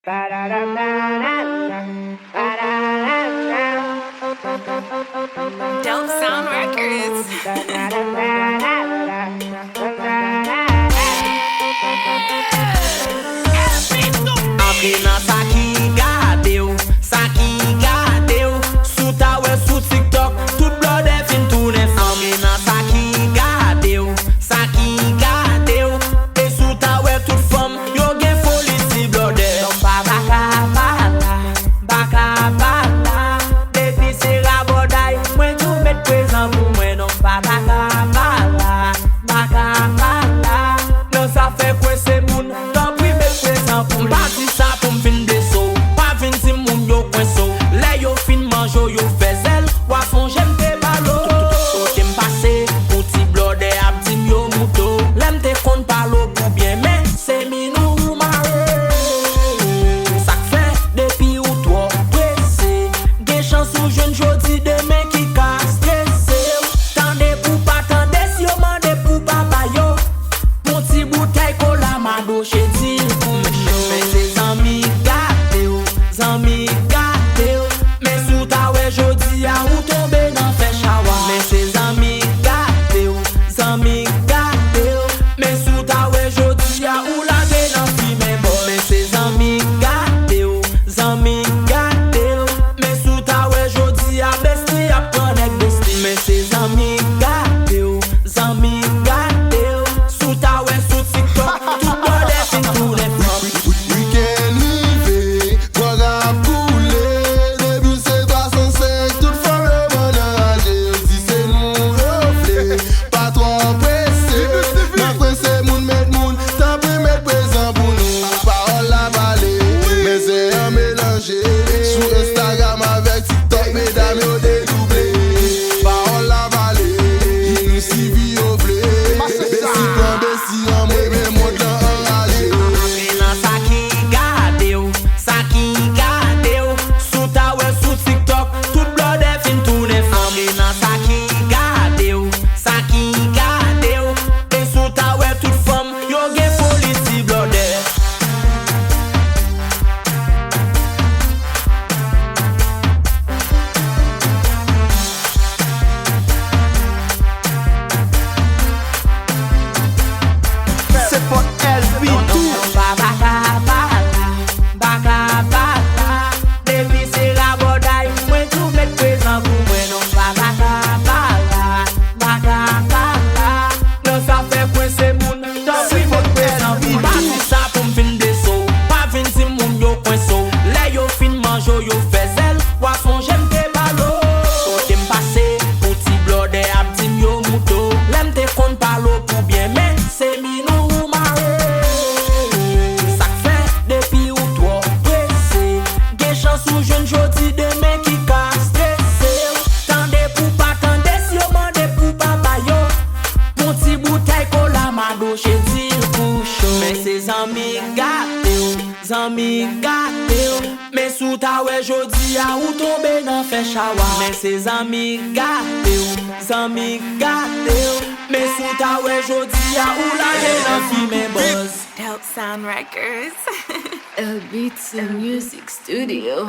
Dope Sound Records. Entre nan sa ki gade ou, sa ki gade ou. Sou ta we sou TikTok, tout blode fin tourne fam. Entre nan sa ki gade ou, sa ki gade ou. E sou ta we tout fam, yo gen foli si blode. Donc pa baka bala, depi se raboday, mwen tou met prezant pou mwen. Donc pa baka bala, non sa fe kwen se moun, dan pri met prezant pou mwen. Parti sa pou m fin de so, pa vin si moun yo kwen so. Le yo fin manjo yo fezel, wafon jem te balo. Kote m pase, pou ti blode ap dim yo mouto. Lem te kon palo pou bien, men se mi nou mare. Sak fe, depi ou to prese, gen chans ou jen jodi demen ki ka stresse. Tande pou pa tande, si yo mande pou papa yo. Pon ti boutei kola mado che dil pou m show. Men se zami gate ou, zami gate ou. Men sou ta we jodi a ou tombe nan fe shawa. Men se zami gate ou, zami gate ou. Men sou ta we jodi a ou lage nan fi men boy. Men se zami gate ou, zami gate ou. Men sou ta we jodi a besti a panek besti. Men se zami gate ou, zami gate ou. Sou ta we sou TikTok, tout blode fin tou le fam. Week-end rive, program koule. Debi se 305, tout forever nan raje. Si se nou refle, pa tro presse. Nan presse moun met moun, tan pri met prezant pou nou. Parol la bale, men se yon melange. Sou Instagram avek TikTok, mesdames yo dedouble. Parol la bale, yi nou si vi yo vle. Besi plan besi an mwen, men moun lan enraje. Entre nan sa ki gade ou, sa ki gade ou. Sou ta we sou TikTok, tout blode fin tourne fam. Entre nan sa ki gade ou, sa ki gade ou. E sou ta we tout fam, yo gen foli si blode. C'est pour LB tout. Pa baka bala, depi se raboday, mwen tou met prezant pou mwen. Non pa baka bala, non sa fe kwen se moun, dan pri met prezant pou mwen. Parti sa pou m fin de so, pa vin si moun yo kwen so. Le yo fin manjo yo fezel, wafon jem te balo. Kote m pase, pou ti blode ap dim yo mouto. Lem te kon palo pou bien, men se mi nou mare. Sak fe, depi ou to presse, gen chans ou jen jodi demen ki ka stresse. Tande pou pa tande, si yo mande pou papa yo. Pon ti boutei kola mado che dil pou show. Men se zami gate ou, zami gate ou. Men sou ta we jodi a ou tombe nan fe shawa. Men se zami gate ou, zami gate ou. Men sou ta we jodi a ou lage nan fi men buzz. Dope Sound Records. Beats and Music Studio.